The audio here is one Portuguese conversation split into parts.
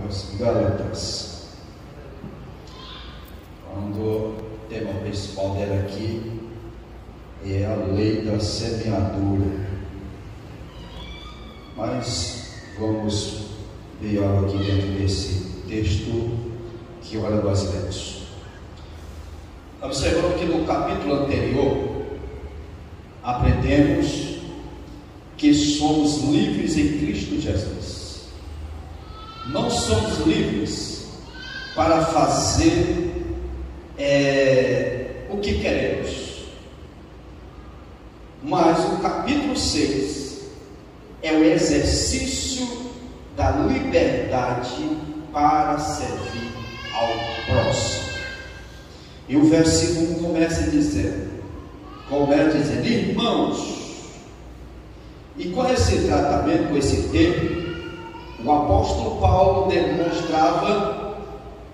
aos Gálatas, quando o tema principal dela aqui é a lei da semeadura. Mas vamos ver algo aqui dentro desse texto que agora nós lemos. Observando que no capítulo anterior aprendemos que somos livres em Cristo Jesus. Não somos livres para fazer o que queremos, mas o capítulo 6 é o exercício da liberdade para servir ao próximo. E o versículo começa dizendo, irmãos. E com esse tratamento, com esse termo, o apóstolo Paulo demonstrava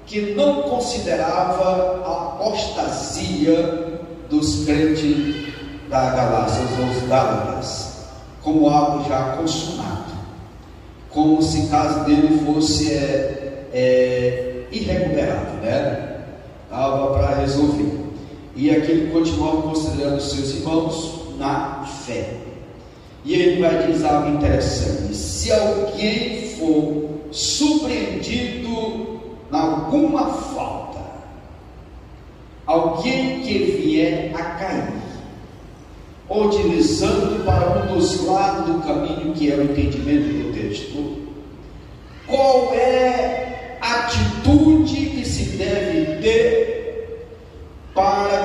que não considerava a apostasia dos crentes da Galácia, os Gálatas, como algo já consumado, como se o caso dele fosse irrecuperável, né? Estava para resolver. E aqui ele continuava considerando seus irmãos na fé. E ele vai dizer algo interessante: se alguém for surpreendido em alguma falta, alguém que vier a cair, ou deslizando para um dos lados do caminho, que é o entendimento do texto, qual é a atitude que se deve ter para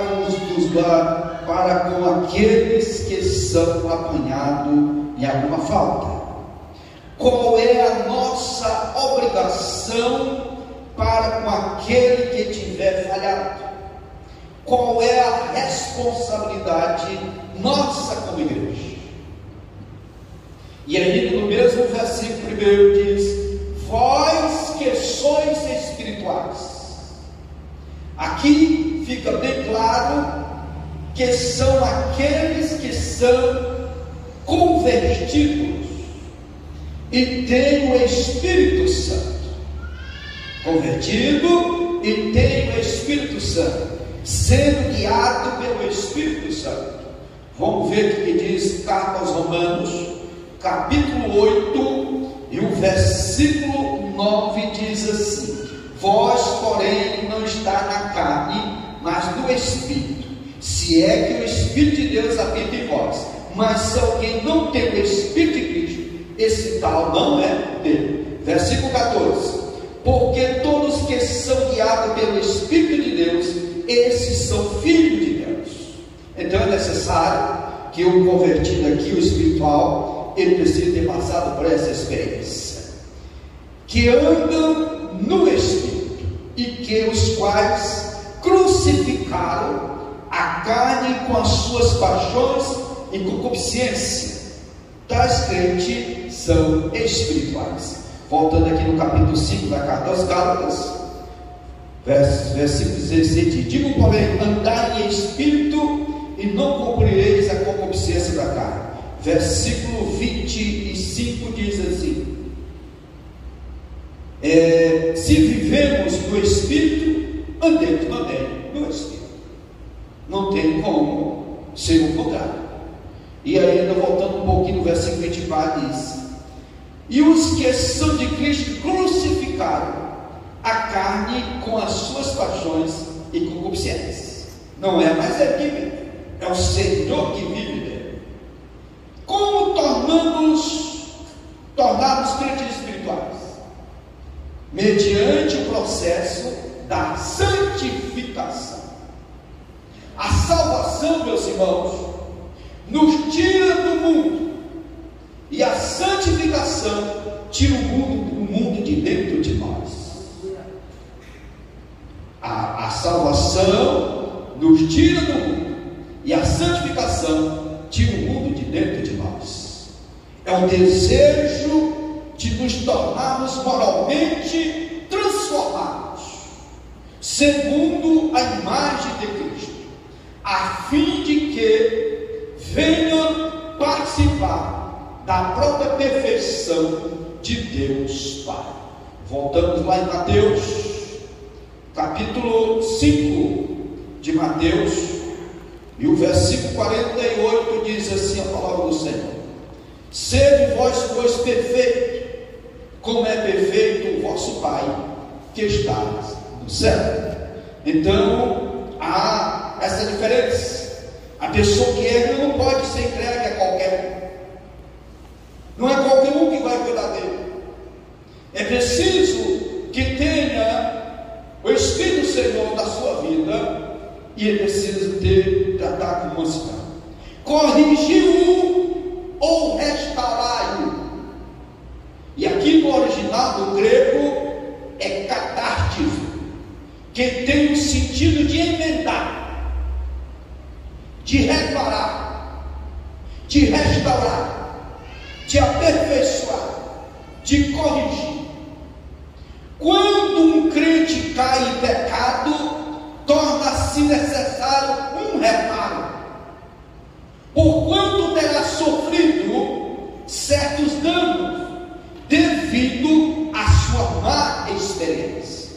com aqueles que são apanhados em alguma falta? Qual é a nossa obrigação para com aquele que tiver falhado? Qual é a responsabilidade nossa como igreja? E aí no mesmo versículo primeiro diz: vós que sois espirituais. Aqui fica bem claro que são aqueles que são convertidos e têm o Espírito Santo. Convertido e tem o Espírito Santo, sendo guiado pelo Espírito Santo. Vamos ver o que diz Carta aos Romanos, capítulo 8, e o versículo 9 diz assim: vós, porém, não está na carne, mas no Espírito, se é que o Espírito de Deus habita em vós. Mas se alguém não tem o Espírito de Cristo, esse tal não é dele. Versículo 14: porque todos que são guiados pelo Espírito de Deus, esses são filhos de Deus. Então é necessário que o convertido aqui, o espiritual, ele precisa ter passado por essa experiência, que andam no Espírito, e que os quais crucificaram a carne com as suas paixões e concupiscência. Tais crentes são espirituais. Voltando aqui no capítulo 5 da Carta aos Gálatas, versículo 16 diz: digo, porém, andai em espírito e não cumprireis a concupiscência da carne. Versículo 25 diz assim: se vivemos no Espírito, andemos também no Espírito. Não tem como ser o contrário. E ainda voltando um pouquinho no versículo 24 diz: e os que são de Cristo crucificaram a carne com as suas paixões e concupiscências. Não é mais ele que vive, é o Senhor que vive nele. Como tornarmos crentes espirituais? Mediante o processo da santificação. A salvação, meus irmãos, nos tira do mundo, e a santificação tira o mundo de dentro de nós. A salvação nos tira do mundo, e a santificação tira o mundo de dentro de nós. É o desejo de nos tornarmos moralmente transformados, segundo a imagem de Cristo, a fim de que venham participar da própria perfeição de Deus Pai. Voltamos lá em Mateus, capítulo 5 de Mateus, e o versículo 48 diz assim a palavra do Senhor: sede vós, pois, perfeitos, como é perfeito o vosso Pai que está no céu. Então, há essa diferença. A pessoa que erra não pode ser entregue a qualquer um. Não é qualquer um que vai cuidar dele. É preciso que tenha o Espírito do Senhor na sua vida, e ele precisa tratar com mansidão, corrigi-o ou restaurar-o. E aqui no original do grego é catártico, que tem o sentido de emendar, de reparar, de restaurar, de aperfeiçoar, de corrigir. Quando um crente cai em pecado, torna-se necessário um reparo, porquanto terá sofrido certos danos devido à sua má experiência.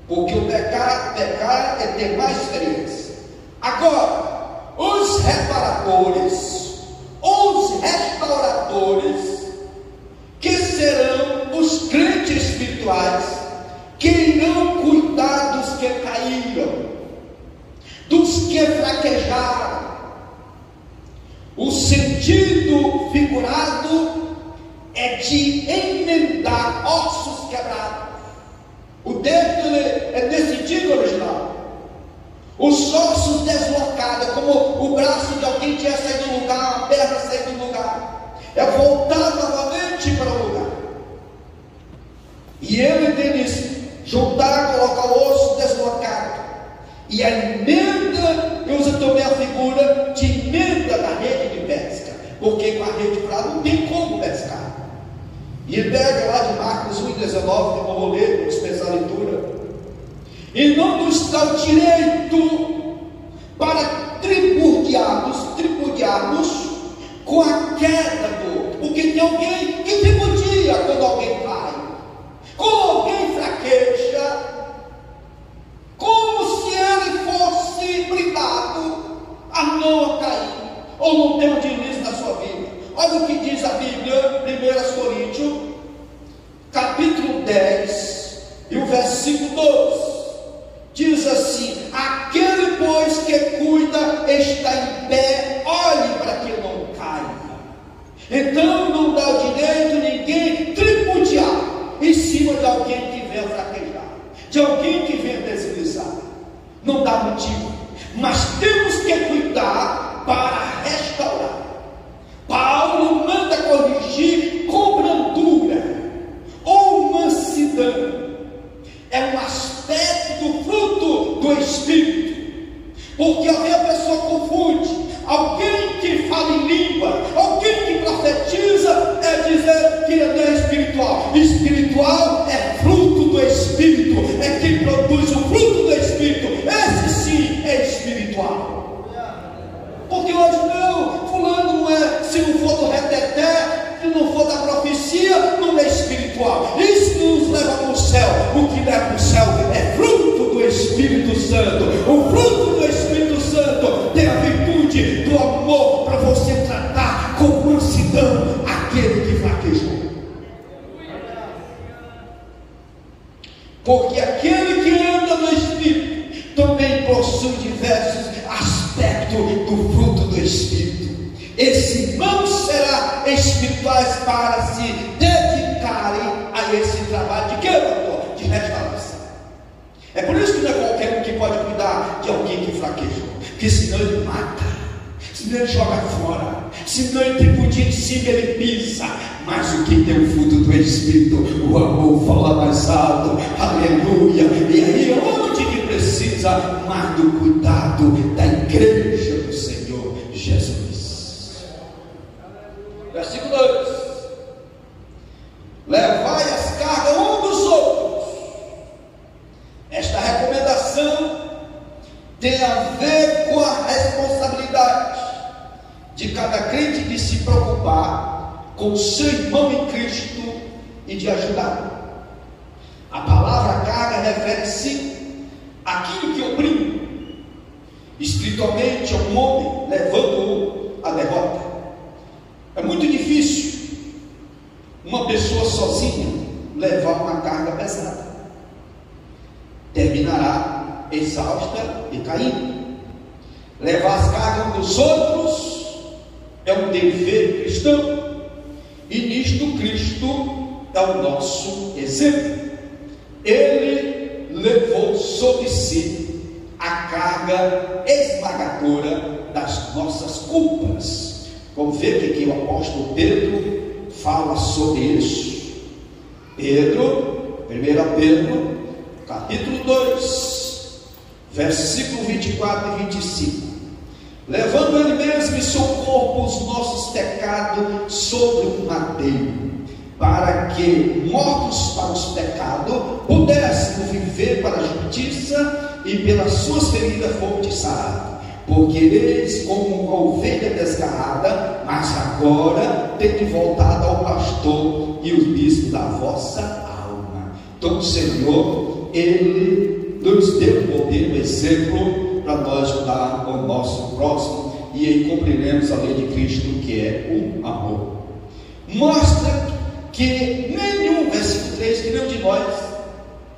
Porque o pecar é ter má experiência. Agora, os reparadores, os restauradores, que serão os crentes espirituais, que irão cuidar dos que caíram, dos que fraquejaram. O sentido figurado é de emendar ossos quebrados. O texto é nesse sentido original. Os ossos deslocados, como o braço de alguém tinha saído do lugar, a perna saído do lugar, é voltar novamente para o lugar. E ele tem isso: juntar, colocar o osso deslocado. E a emenda, usa também a figura de emenda da rede de pesca, porque com a rede para lá não tem como pescar. E ele pega lá de Marcos 1:19, que eu vou ler, vou dispensar a leitura. E não nos dá o direito para tripudiarmos com a queda do outro. Porque tem alguém que tripudia quando alguém cai, quando alguém fraqueja, como se ele fosse blindado a não cair, ou não ter um deslize na sua vida. Olha o que diz a Bíblia, 1 Coríntios, capítulo 10, e o versículo 12. Diz assim: aquele, pois, que cuida está em pé, olhe para que não caia. Então não dá o direito ninguém tripudiar em cima de alguém que venha fraquejar, de alguém que venha deslizar. Não dá motivo, mas temos que cuidar para restaurar. Paulo manda corrigir com brandura ou mansidão. É um aspecto do fruto do Espírito. Porque a pessoa confunde. Alguém que fala em língua, alguém que profetiza, é dizer que ele é espiritual. Espiritual é fruto do Espírito, é quem produz o fruto do Espírito. Esse sim é espiritual. Porque hoje não, fulano não é, se não for do reteté, se não for da profecia, não é espiritual. Isso nos leva para o céu. O que leva para o céu é fruto do Espírito Santo. O fruto do Espírito Santo tem a virtude do amor, para você tratar com mansidão aquele que fraquejou. Porque aquele que anda no Espírito também possui diversos aspectos do fruto do Espírito. Esses irmãos serão espirituais para se dedicarem a esse trabalho de quê, doutor? De restauração. É por isso que não é qualquer um que pode cuidar de alguém que fraquejou, porque senão ele mata, senão ele joga fora, senão ele tripudia em cima, ele pisa. Mas o que tem o fruto do Espírito, o amor fala mais alto, aleluia. E aí onde que precisa mais do cuidado da igreja do Senhor Jesus. Versículo 2: levai as cargas um dos outros. Esta recomendação tem a ver com a responsabilidade de cada crente de se preocupar com o seu irmão em Cristo e de ajudá-lo. espiritualmente é um homem, levando-o à derrota. É muito difícil uma pessoa sozinha levar uma carga pesada. Terminará exausta e caindo. Levar as cargas dos outros é um dever cristão, e nisto Cristo é o nosso exemplo. Ele levou sobre si a carga esmagadora das nossas culpas. Vamos ver o que o apóstolo Pedro fala sobre isso. Pedro, 1 Pedro, capítulo 2, versículo 24 e 25. Levando ele mesmo em seu corpo os nossos pecados sobre o madeiro, para que, mortos para os pecados, pudéssemos viver para a justiça, e pelas suas feridas fomos sarados. Porque eles, como uma ovelha desgarrada, mas agora tende voltado ao pastor e o bispo da vossa alma. Então o Senhor, Ele nos deu o poder, o exemplo, para nós ajudar o nosso próximo, e aí cumpriremos a lei de Cristo, que é o amor. Mostra que nenhum, versículo 3, que nenhum de nós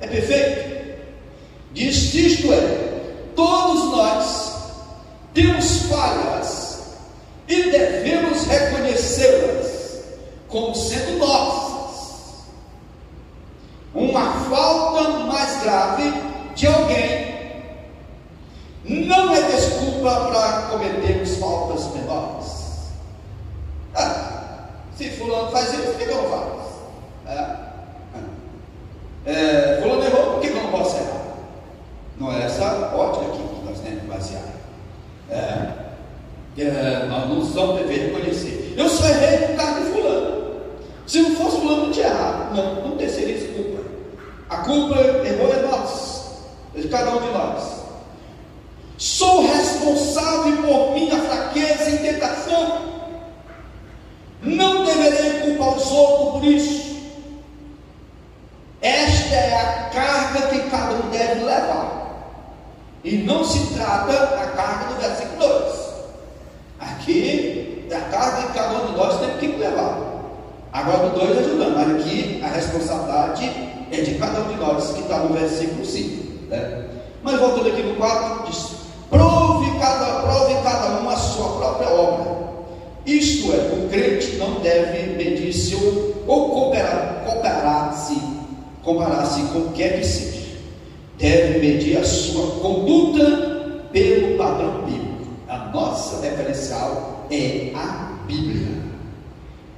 é perfeito. Diz isto é, todos nós temos falhas e devemos reconhecê-las como sendo nossas. Uma falta mais grave de alguém não é desculpa para cometermos faltas menores. Se fulano faz isso, por que eu não faço? Fulano errou, por que eu não posso errar? Não é essa ótica aqui que nós temos que basear. Nós não somos dever reconhecer. Eu só errei por causa de fulano. Se não fosse fulano, não tinha errado. Não terceiriza a culpa. A culpa errou é nossa, é de cada um de nós. Sou responsável por minha fraqueza e tentação. Não deverei culpar os outros por isso. Esta é a carga que cada um deve levar. E não se trata da carga do versículo 2. Aqui é a carga que cada um de nós tem que levar. Agora do 2 ajudando, mas aqui a responsabilidade é de cada um de nós, que está no versículo 5. Né? Mas voltando aqui no 4, diz: prove cada um a sua própria obra. Isto é, o crente não deve medir-se ou comparar-se com o que quer que seja. Deve medir a sua conduta pelo padrão bíblico. A nossa referencial é a Bíblia,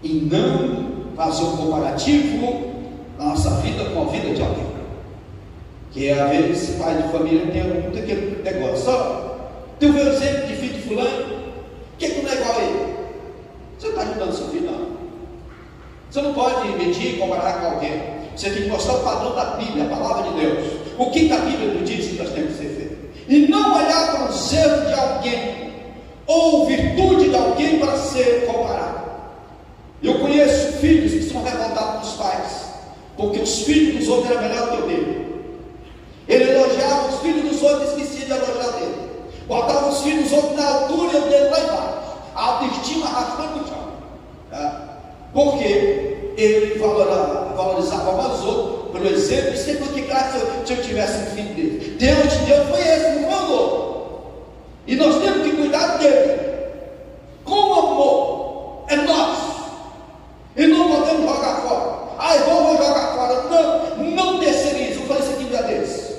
e não fazer um comparativo da nossa vida com a vida de alguém. Que às vezes pai de família tem muito aquele negócio: ó, tu vê o exemplo de filho de fulano, o que não é igual a ele? Você não está ajudando seu filho, não. Você não pode medir e comparar com alguém. Você tem que mostrar o padrão da Bíblia, a palavra de Deus. O que a Bíblia nos diz que nós temos que ser feito. E não olhar para os erros de alguém ou virtude de alguém para ser comparado. Eu conheço filhos que são revoltados dos pais, porque os filhos dos outros eram melhor que o dele. Ele elogiava os filhos dos outros e esquecia de elogiar dele. Botava os filhos dos outros na altura e o dele lá embaixo. A autoestima arrastando o chão. Porque ele valorizava mais os outros pelo exemplo. E sempre que graça se eu tivesse um filho dele. Deus de Deus foi esse, não foi o outro. E nós temos que cuidar dele com amor. É nosso. E não podemos jogar fora. Vou jogar fora. Não terceirize. Eu falei isso aqui uma vez.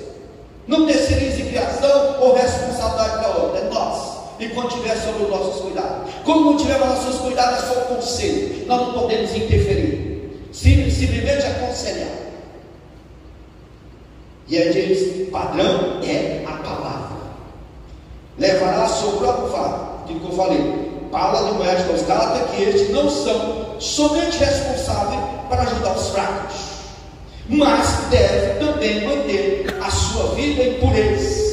Não terceirize criação ou responsabilidade da outra. É nossa. E quando tiver sobre os nossos cuidados. Quando não tiver os nossos cuidados, é só o conselho. Nós não podemos interferir. Simplesmente aconselhar. E aí diz: padrão é a palavra. Levará seu próprio fardo. O que eu falei? Fala do mestre aos Gálatas que estes não são somente responsáveis para ajudar os fracos, mas deve também manter a sua vida em pureza.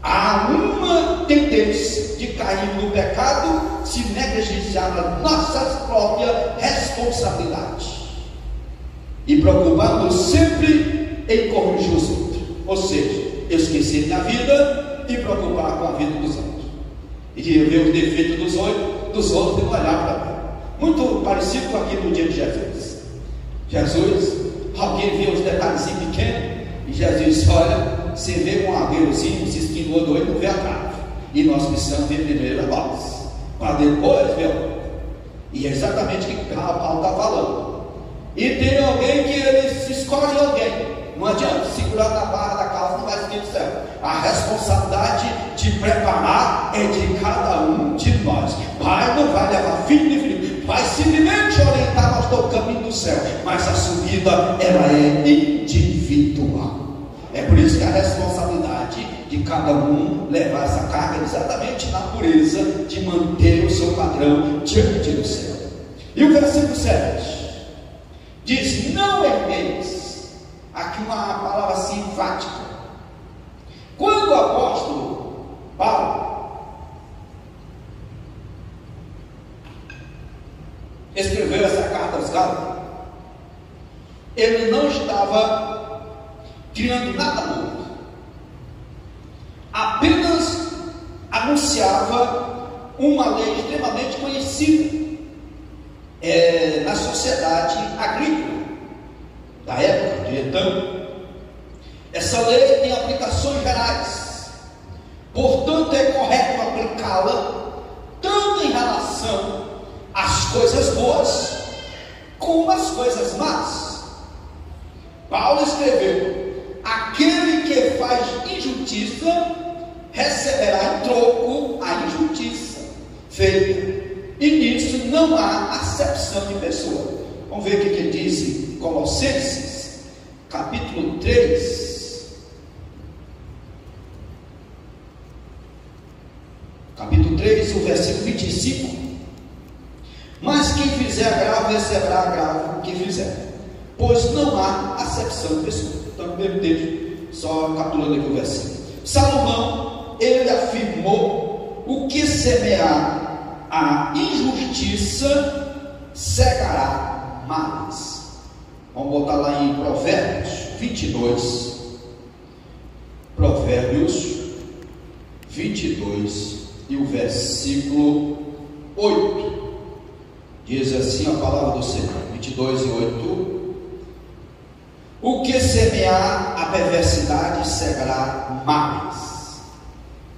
Há uma tendência de cair no pecado se negligenciar a nossa própria responsabilidade e preocupar-nos sempre em corrigir os outros. Ou seja, eu esqueci minha vida, e preocupar com a vida dos outros. E ver os defeitos dos outros e não olhar para mim. Muito parecido com aquilo no dia de Jesus. Alguém vê os detalhezinhos pequenos e Jesus disse: olha, você vê um agueirozinho, se esquinou do olho, não vê a trave. E nós precisamos ver primeiro a nós, para depois ver o outro. E é exatamente o que Paulo está falando. E tem alguém que ele se escolhe alguém. Não adianta segurar na barra da causa, não vai seguir do céu. A responsabilidade de preparar é de cada um de nós. Pai não vai levar filho de filho, vai simplesmente orientar nós do caminho do céu, mas a subida ela é individual. É por isso que a responsabilidade de cada um levar essa carga exatamente na pureza de manter o seu padrão diante do céu. E o versículo 7 diz: não erreis. Aqui uma palavra assim enfática. Quando o apóstolo Paulo escreveu essa carta aos Gálatas, ele não estava criando nada novo, apenas anunciava uma lei extremamente conhecida na sociedade agrícola da época de então. Essa lei tem aplicações gerais, portanto é correto aplicá-la tanto em relação às coisas boas como às coisas más. Paulo escreveu: aquele que faz injustiça receberá em troco a injustiça feita, e nisso não há acepção de pessoa. Vamos ver o que ele diz em Colossenses capítulo 3, o versículo 25. Mas quem fizer agravo receberá agravo que fizer, pois não há acepção de pessoa. Então, no mesmo texto, só capturando aqui o versículo. Salomão, ele afirmou: o que semear a injustiça cegará males. Vamos botar lá em Provérbios 22. Provérbios 22 e o versículo 8. Diz assim a palavra do Senhor, 22 e 8: o que semear a perversidade cegará males,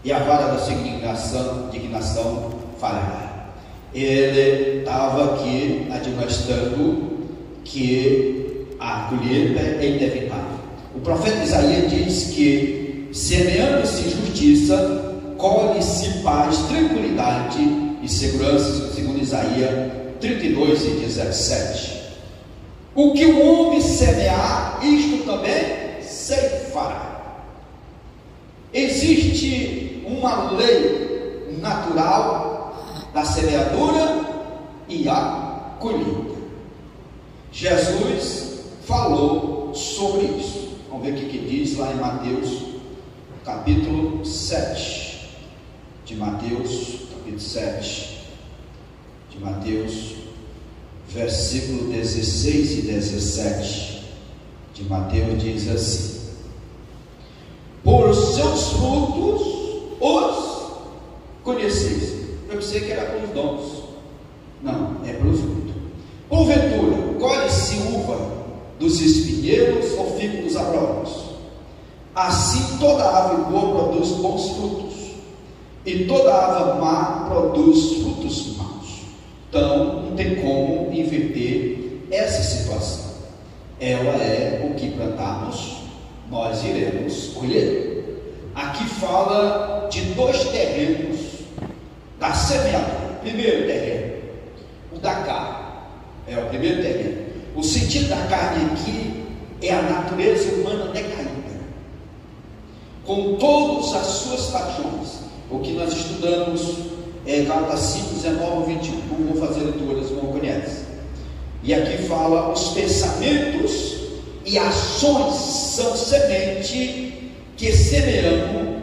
e a vara da sua indignação falhará. Ele estava aqui admoestando que a colheita é inevitável. O profeta Isaías diz que, semeando-se injustiça, colhe-se paz, tranquilidade e segurança, segundo Isaías 32 e 17. O que o homem semear, isto também ceifará. Existe uma lei natural da semeadura e a colheita. Jesus falou sobre isso. Vamos ver o que diz lá em Mateus capítulo 7. De Mateus, capítulo 7 de Mateus, versículo 16 e 17 de Mateus diz assim: por seus frutos os conheceis. Eu pensei que era pelos dons. Não, é pelo fruto. Porventura, colhe-se uva dos espinheiros ou figo dos abrolhos? Assim toda árvore boa produz bons frutos, e toda árvore má produz frutos maus. Então não tem como inverter essa situação. Ela é o que plantarmos, nós iremos colher. Aqui fala de dois terrenos da semeadura. Primeiro terreno, o da carne, é o primeiro terreno. O sentido da carne aqui é a natureza humana decaída, com todas as suas paixões. O que nós estudamos é Gálatas 5, 19, 21. Não vou fazer leituras, não conhece. E aqui fala: os pensamentos e ações são semente que semeamos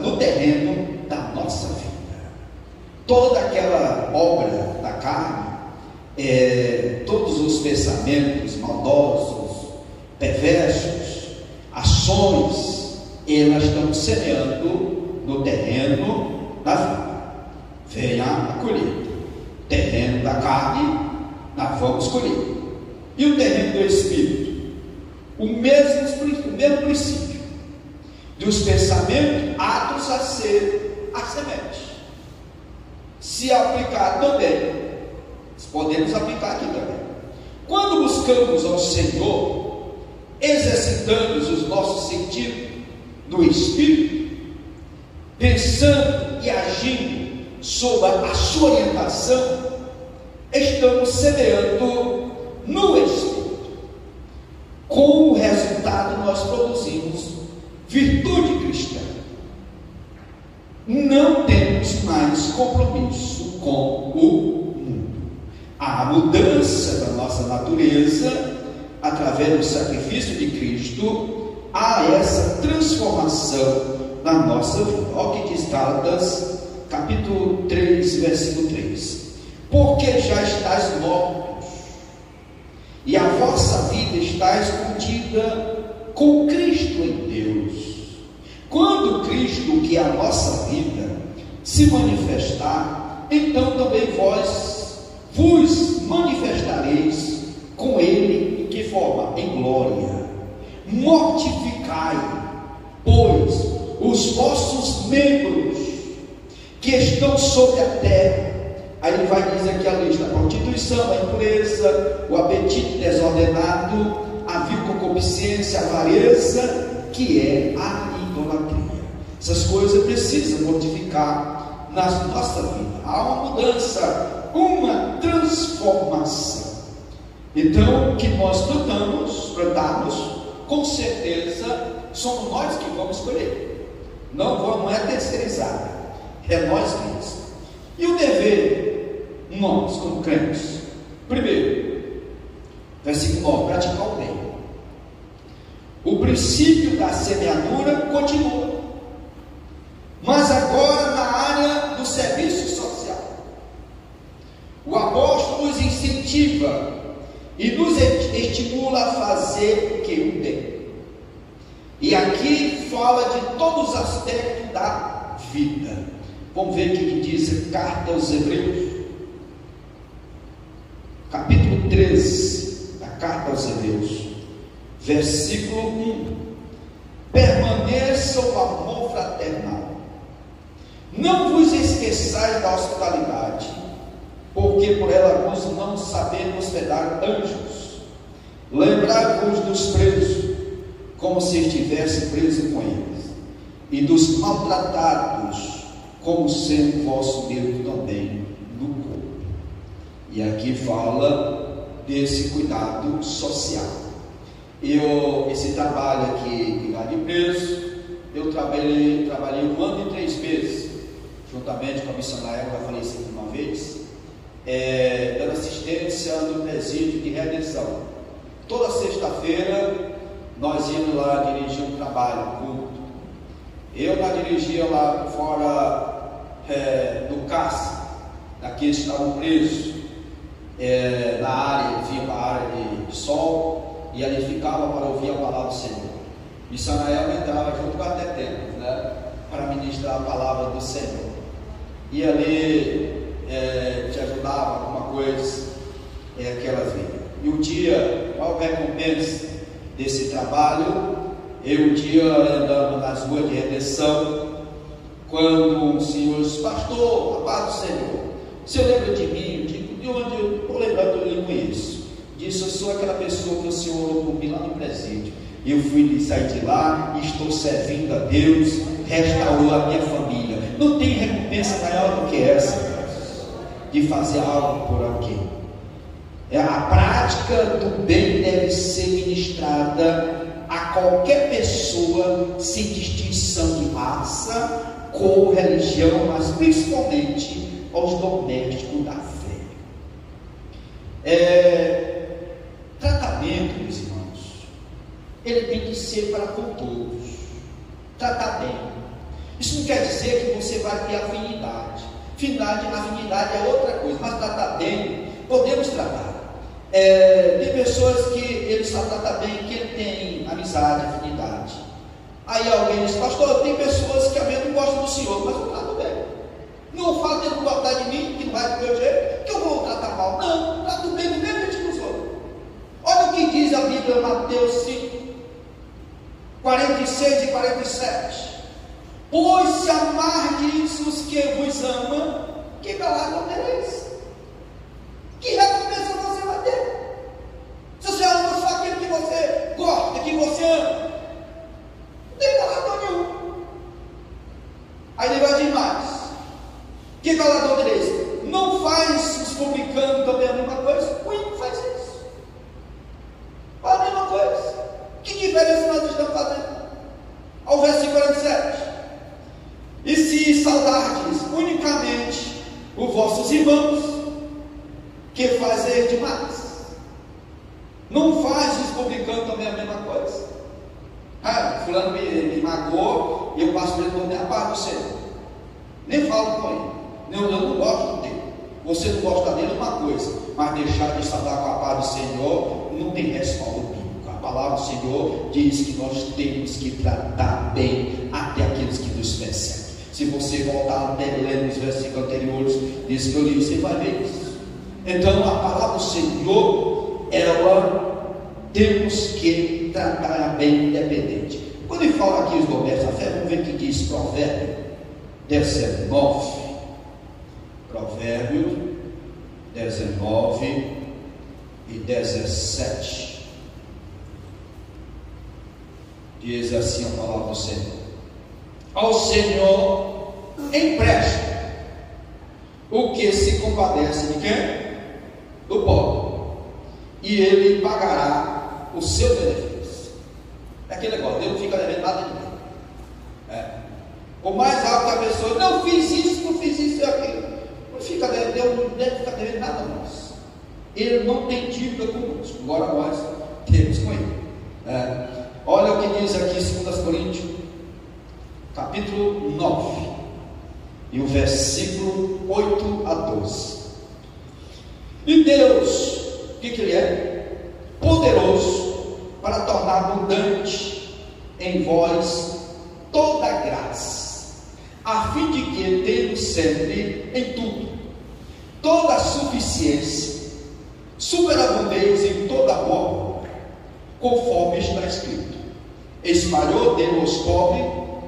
no terreno da nossa vida. Toda aquela obra da carne, todos os pensamentos maldosos, perversos, ações elas estão semeando no terreno da vida. Vem a colheita. Terreno da carne, nós vamos colher. E o terreno do Espírito? O mesmo princípio. Dos pensamentos atos a ser a semente. Se aplicar também, podemos aplicar aqui também. Quando buscamos ao Senhor, exercitando os nossos sentidos no Espírito, pensando e agindo sob a sua orientação, estamos semeando no Espírito. Com o resultado, nós produzimos virtude cristã. Não temos mais compromisso com o mundo. A mudança da nossa natureza, através do sacrifício de Cristo, há essa transformação na nossa vida. Olha o que diz Gálatas, capítulo 3, versículo 3. Porque já estáis mortos, e a vossa vida está escondida com Cristo em Deus. Quando Cristo, que é a nossa vida, se manifestar, então também vós vos manifestareis com Ele. Em que forma? Em glória. Mortificai, pois, os vossos membros que estão sobre a terra. Aí ele vai dizer aqui a lista: a prostituição, a impureza, o apetite desordenado, a vil concupiscência, a avareza, que é a idolatria. Essas coisas precisam mortificar na nossa vida. Há uma mudança, uma transformação. Então, o que nós plantamos, com certeza, somos nós que vamos escolher. Não é terceirizado, é nós mesmos. E o dever, nós, como crentes, primeiro, versículo 9, praticar o bem. O princípio da semeadura continua, mas agora na área do serviço social. O apóstolo nos incentiva e nos estimula a fazer o que? O bem. E aqui fala de todos os aspectos da vida. Vamos ver o que diz a carta aos Hebreus, capítulo 13 da carta aos Hebreus, versículo 1. Permaneça o amor fraternal. Não vos esqueçais da hospitalidade, porque por ela alguns não sabendo hospedar anjos. Lembrai-vos dos presos, como se estivesse preso com eles, e dos maltratados, como sendo vosso medo também no corpo. E aqui fala desse cuidado social. Esse trabalho aqui de lá de preso, eu trabalhei 1 ano e 3 meses, juntamente com a missionária, já falei isso aqui uma vez, dando assistência no presídio de redenção. Toda sexta-feira nós íamos lá dirigir um trabalho, culto. Eu lá dirigia lá fora do cárcere, daqueles que estavam presos, na área, vinha para a área de sol, e ali ficava para ouvir a palavra do Senhor. Missionário entrava junto com a Tetê, né, para ministrar a palavra do Senhor. E ali te ajudava alguma coisa, aquelas vidas. E um dia, qual a recompensa desse trabalho? Eu um dia andando nas ruas de redenção, quando um senhor disse: pastor, a paz do Senhor, o senhor lembra de mim? Eu digo: de onde eu estou lembrando? Eu lhe conheço. Disse: eu sou aquela pessoa que o senhor orou por mim lá no presídio. Eu fui sair de lá e estou servindo a Deus, restaurou a minha família. Não tem recompensa maior do que essa, de fazer algo por alguém. A prática do bem deve ser ministrada a qualquer pessoa, sem distinção de raça, cor, religião, mas principalmente aos domésticos da fé. Tratamento, meus irmãos, ele tem que ser para com todos. Tratar bem. Isso não quer dizer que você vai ter afinidade. Afinidade é outra coisa, mas tratar bem, podemos tratar. Tem pessoas que ele só trata bem quem tem amizade, afinidade. Aí alguém diz: pastor, tem pessoas que a minha não gostam do senhor, mas eu trato bem. Não falo de não gostar de mim, que não vai do meu jeito, que eu vou tratar mal. Não, trato bem do mesmo jeito que os outros. Olha o que diz a Bíblia, Mateus 5, 46 e 47. Pois se amardes os que vos amam, que galardão tereis? Que recompensa você vai ter? Se você ama só aquele que você gosta, que você ama, não tem galardão nenhum. Aí ele vai dizer mais: que galardão tereis? Não faz os publicanos também a mesma coisa? O ímpio faz isso. Faz a mesma coisa. Que diferença nós estamos fazendo? Ao versículo 47. E se saudardes unicamente os vossos irmãos, que fazer demais? Não faz os publicanos também a mesma coisa? Fulano me magoou e eu passo por ele com a paz do Senhor. Nem falo com ele. Eu não gosto dele. Você não gosta dele é uma coisa, mas deixar de saudar com a paz do Senhor não tem respaldo bíblico. A palavra do Senhor diz que nós temos que tratar bem até aqueles que nos perseguem. Se você voltar até ler nos versículos anteriores, diz que eu li, você vai ver isso. Então a palavra do Senhor, ela temos que tratar bem independente. Quando ele fala aqui os domésticos da fé, vamos ver o que diz Provérbio 19. Provérbio 19 e 17. Diz assim a palavra do Senhor: ao Senhor empresta o que se compadece de quem? Do pobre, e ele pagará o seu benefício. É aquele negócio, Deus não fica devendo nada de ninguém. O mais alto que a pessoa: não fiz isso, não fiz isso e aquilo. Não fica devendo, Deus não deve ficar devendo nada a nós. Ele não tem dívida conosco, agora nós temos com ele. Olha o que diz aqui 2 Coríntios, capítulo 9, e o versículo 8 a 12. E Deus, o que ele é? Poderoso para tornar abundante em vós toda graça, a fim de que, tendo sempre em tudo toda a suficiência, superabundeis em toda boa obra, conforme está escrito: espalhou, deu aos pobres,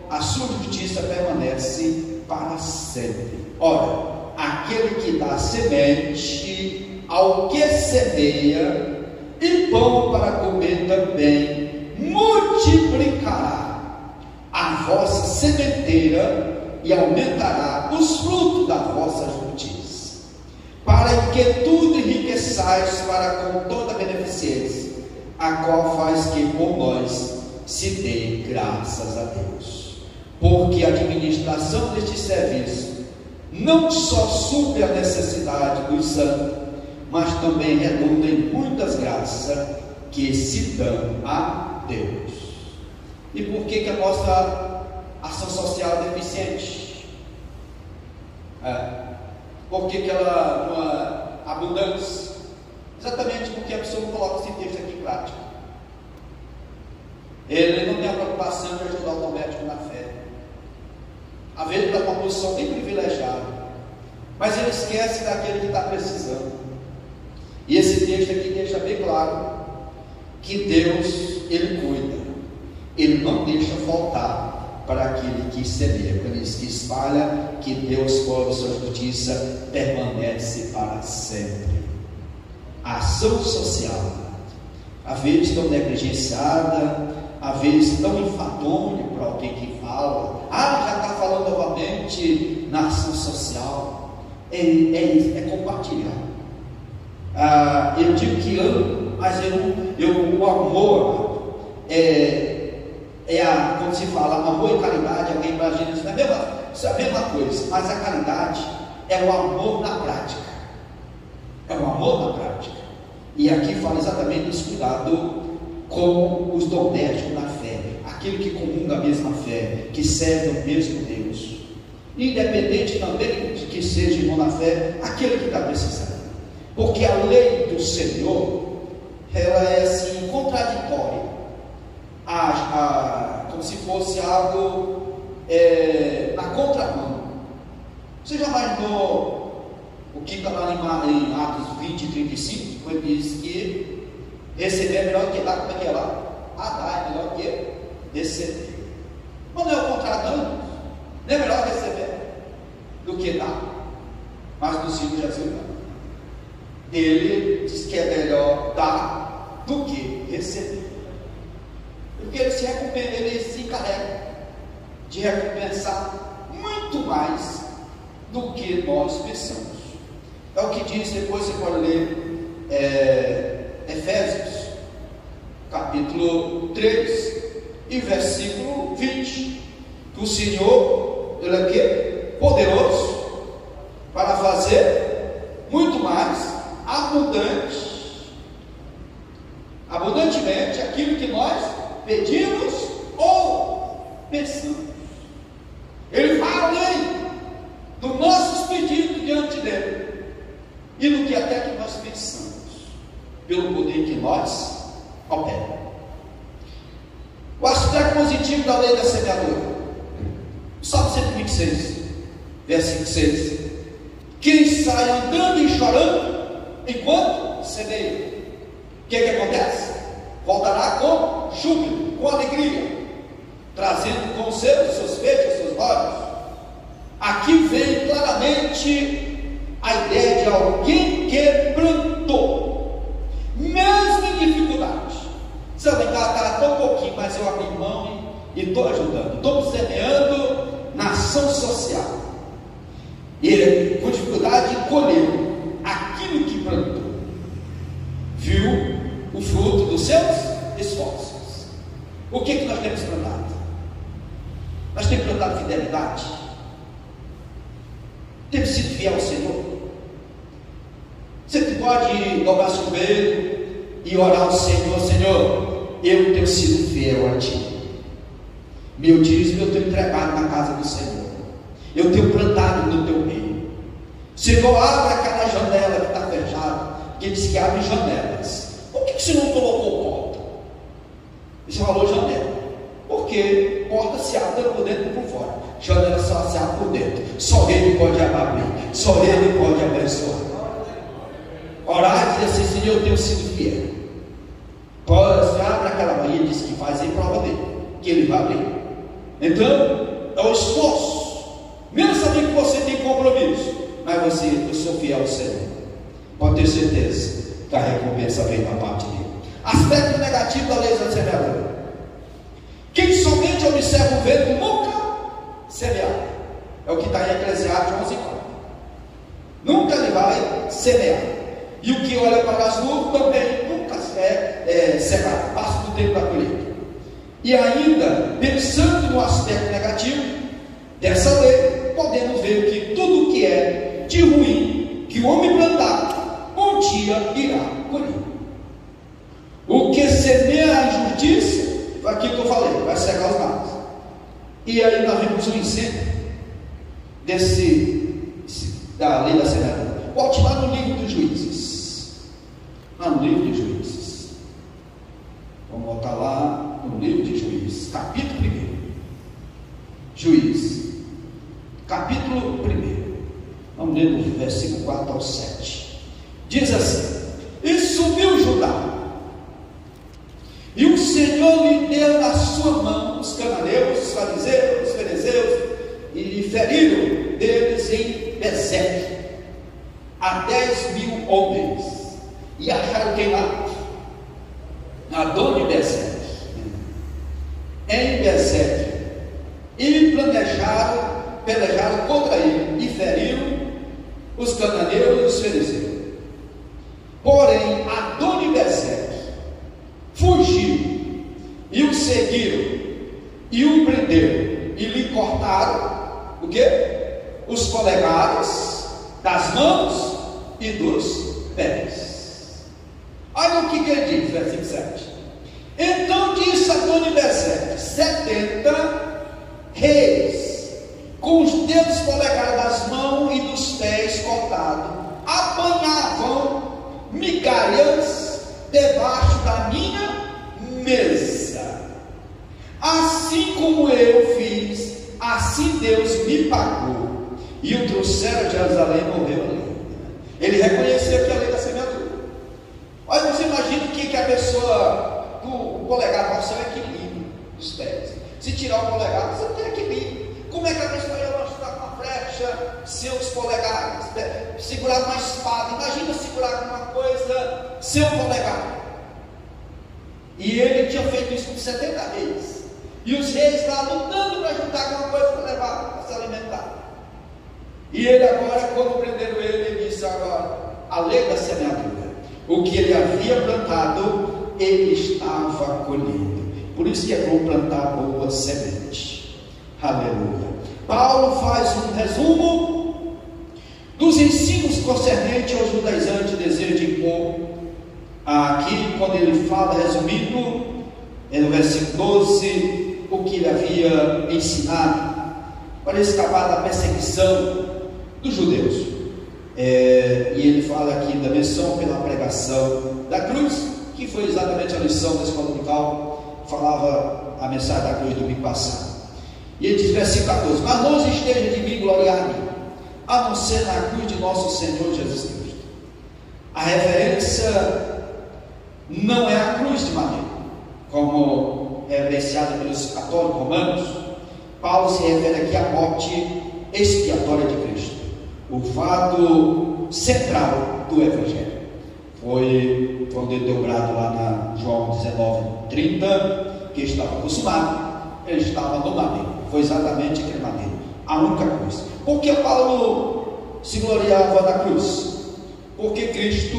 a sua justiça permanece para sempre. Ora, aquele que dá semente ao que semeia, e pão para comer também, multiplicará a vossa sementeira e aumentará os frutos da vossa justiça, para que tudo enriqueçais para com toda beneficência, a qual faz que por nós se dê graças a Deus. Porque a administração deste serviço não só supre a necessidade dos santos, mas também redunda em muitas graças que se dão a Deus. E por que a nossa ação social é deficiente? Por que ela não é abundante? Exatamente porque a pessoa não coloca esse texto aqui em prática. Ele não tem a preocupação de ajudar o doméstico na fé. Às vezes ele está com uma posição bem privilegiada, mas ele esquece daquele que está precisando. E esse texto aqui deixa bem claro que Deus, Ele cuida, Ele não deixa faltar para aquele que semeia. Quando Ele diz que espalha, que Deus, por sua justiça, permanece para sempre. A ação social, às vezes tão negligenciada, às vezes tão enfadonha para alguém que fala: já está falando novamente na ação social. É compartilhar. Eu digo que amo, mas o amor quando se fala amor e caridade, alguém imagina isso, isso é a mesma coisa, mas a caridade é o amor na prática. É o amor na prática. E aqui fala exatamente desse cuidado com os domésticos na fé, aquele que comunga a mesma fé, que serve ao mesmo Deus, independente também de que seja irmão na fé, aquele que está precisando. Porque a lei do Senhor, ela é assim contraditória, como se fosse na contramão. Você já imaginou o que está lá em Atos 20, 35, quando diz que receber é melhor que dar? Como é que é lá? Dar é melhor que receber. Mas não é o contrário, não. Não é melhor receber do que dar. Mas no Senhor Jesus não. Ele diz que é melhor dar do que receber. Porque ele se encarrega de recompensar muito mais do que nós pensamos. É o que diz, depois você pode ler Efésios, capítulo 3, e versículo 20. Que o Senhor, ele é que? Poderoso para fazer muito mais abundantemente aquilo que nós pedimos ou pensamos. Ele vai além dos nossos pedidos diante dele e do que até que nós pensamos, pelo poder que nós operamos. O aspecto positivo da lei da semeadura, Salmo 126, versículo 6: quem sai andando e chorando enquanto semeia, o que acontece? Voltará com júbilo, com alegria, trazendo com seus feitos, seus olhos. Aqui vem claramente a ideia de alguém que plantou, mesmo em dificuldade. Se eu está tão pouquinho, mas eu abri mão e estou ajudando, estou semeando na ação social. E ele, com dificuldade, colheu aquilo que plantou, viu o fruto dos seus esforços. O que nós temos plantado? Nós temos plantado fidelidade, temos sido fiel ao Senhor. Você pode dobrar seu joelho e orar ao Senhor: Senhor, eu tenho sido fiel a Ti, meu dízimo eu tenho entregado na casa do Senhor, eu tenho plantado no Teu reino. Senhor, abre aquela janela que está fechada, que diz que abre janelas. Por que você não colocou porta? Você falou janela, porque porta se abre por dentro e por fora, janela só se abre por dentro. Só Ele pode abrir, só Ele pode abençoar. Orar e dizer assim: Senhor, eu tenho sido fiel. Você abre aquela baía e diz que faz em prova dele, que Ele vai abrir. Então, é o esforço, mesmo sabendo que você tem compromisso, mas eu sou fiel ao Senhor, pode ter certeza que a recompensa vem da parte dele. Aspecto negativo da lei da semeadura: quem somente observa o vento nunca semear. É o que está em Eclesiastes 11:4. Nunca ele vai semear. E o que olha para as nuvens também nunca será, passa do tempo da colheita. E ainda, pensando no aspecto negativo dessa lei, podemos ver que tudo que é de ruim que o homem plantar, um dia irá colher. O que semeia a injustiça, foi aquilo que eu falei, vai cegar os galhos. E aí nós vemos um incêndio da lei da semeadura. Volte lá no livro dos Juízes. Lá no livro de Juízes. Vamos voltar lá no livro de Juízes, capítulo 1. Juízes, capítulo 1. Vamos ler do versículo 4 ao 7. Diz assim: e subiu Judá, e o Senhor lhe deu na sua mão os cananeus, os fariseus, os ferezeus, e feriram deles em Bezeque a 10.000 homens. E acharam quem lá? Adão de Bezeque, em Bezeque, e pelejaram contra ele e feriram os cananeus e os fariseus. Porém, Adão de Bezeque fugiu, e o seguiram, e o prenderam, e lhe cortaram o quê? Os polegares das mãos e dos pés. Olha o que ele diz, versículo 7. Então disse Adão de Bezeque: 70 reis, com os dedos polegares das mãos e dos pés cortados, apanhavam migalhas debaixo da minha mesa. Assim como eu fiz a assim Deus me pagou, e o trouxeram a Jerusalém e morreu ali. Ele reconheceu que a lei da semeadura. Olha, você imagina o que a pessoa, o polegar, qual é o seu equilíbrio dos pés? Se tirar o polegar, você não tem equilíbrio. Como é que a pessoa ia mostrar com a flecha seus polegares, segurar uma espada? Imagina segurar alguma coisa, seu polegar. E ele tinha feito isso com 70 reis. E os reis lá lutando para juntar alguma coisa para levar, para se alimentar. E ele agora, quando prenderam ele disse: agora, a lei da semeadura, o que ele havia plantado, ele estava colhendo. Por isso que é bom plantar boa semente. Aleluia. Paulo faz um resumo dos ensinos concernentes aos judaizantes de desejo de impor. Aqui, quando ele fala, resumindo, no versículo 12, o que ele havia ensinado para escapar da perseguição dos judeus. E ele fala aqui da menção pela pregação da cruz, que foi exatamente a lição da escola dominical, falava a mensagem da cruz do domingo passado. E ele diz, versículo 14: mas não esteja de mim gloriar-me, a não ser na cruz de nosso Senhor Jesus Cristo. A referência não é a cruz de madeira, como é apreciada pelos católicos romanos. Paulo se refere aqui à morte expiatória de Cristo, o fato central do Evangelho. Foi quando ele deu brado lá na João 19:30, que estava consumado, ele estava no madeiro. Foi exatamente aquele madeiro, a única cruz. Por que Paulo se gloriava na cruz? Porque Cristo,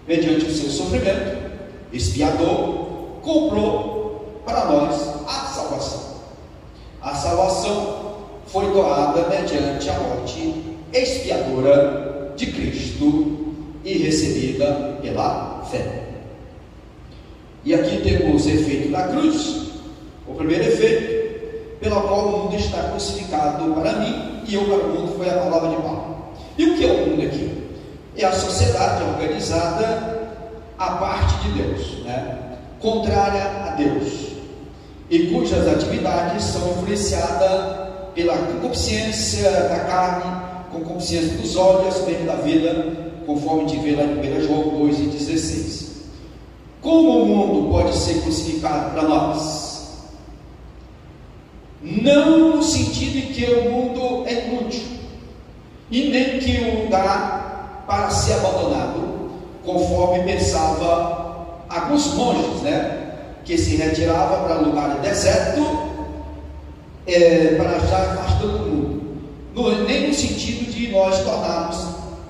mediante o seu sofrimento expiador, comprou para nós a salvação. A salvação foi doada mediante a morte expiadora de Cristo e recebida pela fé. E aqui temos o efeito da cruz. O primeiro efeito, pela qual o mundo está crucificado para mim e eu para o mundo, foi a palavra de Paulo. E o que é o mundo aqui? É a sociedade organizada à parte de Deus, contrária a Deus, e cujas atividades são influenciadas pela concupiscência da carne, concupiscência dos olhos, aspecto da vida, conforme a gente vê lá em 1 João 2:16. Como o mundo pode ser crucificado para nós? Não no sentido em que o mundo é inútil, e nem que o lugar para ser abandonado, conforme pensava alguns monges, que se retiravam para lugar deserto, para estar afastando do mundo, nem no sentido de nós tornarmos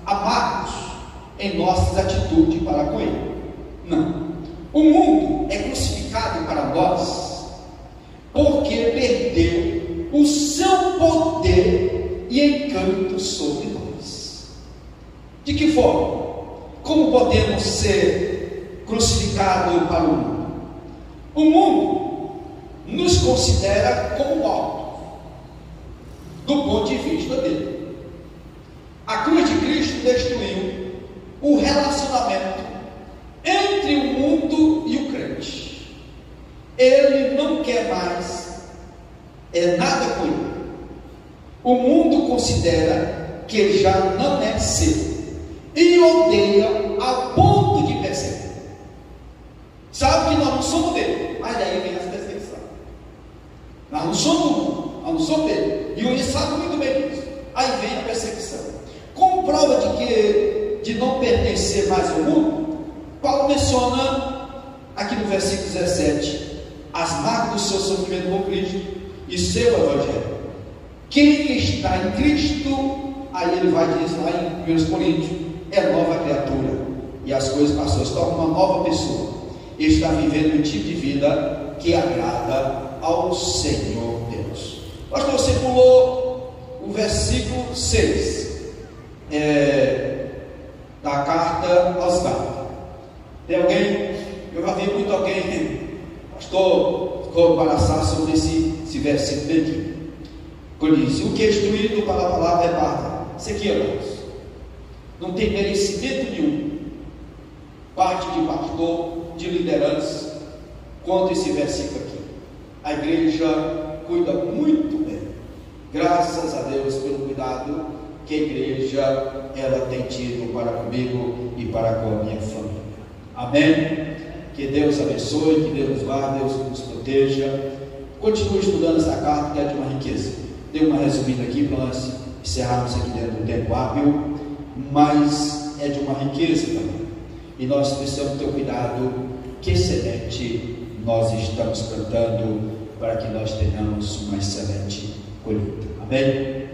amargos em nossas atitudes para com ele. Não. O mundo é crucificado para nós porque perdeu o seu poder e encanto sobre nós. De que forma? Como podemos ser crucificados para o mundo? O mundo nos considera como alto, do ponto de vista dele. A cruz de Cristo destruiu o relacionamento entre o mundo e o crente. Ele não quer mais nada com ele. O mundo considera que ele já não é seu e odeia a ponto de perseguir. Sabe que nós não somos dele, mas daí vem as perseguições. Nós não somos do mundo, nós não somos dele, e ele sabe muito bem disso. Aí vem a perseguição. Como prova de não pertencer mais ao mundo, Paulo menciona aqui no versículo 17 as marcas do seu sofrimento por Cristo e seu Evangelho. Quem está em Cristo, aí ele vai dizer lá em 1 Coríntios, é nova criatura, e as coisas passou, se torna uma nova pessoa, e está vivendo um tipo de vida que agrada ao Senhor Deus. Pastor, você pulou o versículo 6 da carta aos Gálatas. Tem alguém? Eu já vi muito alguém, pastor, ficou embaraçado sobre esse versículo daqui. Quando diz: o que é instruído para a palavra é barra. Isso aqui, irmãos, não tem merecimento nenhum, parte de pastor, de liderança, quanto esse versículo aqui. A igreja cuida muito bem Graças a Deus pelo cuidado que a igreja ela tem tido para comigo e para com a minha família. Amém? Que Deus abençoe, que Deus nos guarde, Deus nos proteja. Continue estudando essa carta, que é de uma riqueza. Dei uma resumida aqui para nós encerrarmos aqui dentro do tempo hábil, mas é de uma riqueza também. E nós precisamos ter um cuidado que excelente nós estamos plantando para que nós tenhamos uma excelente colheita. Amém?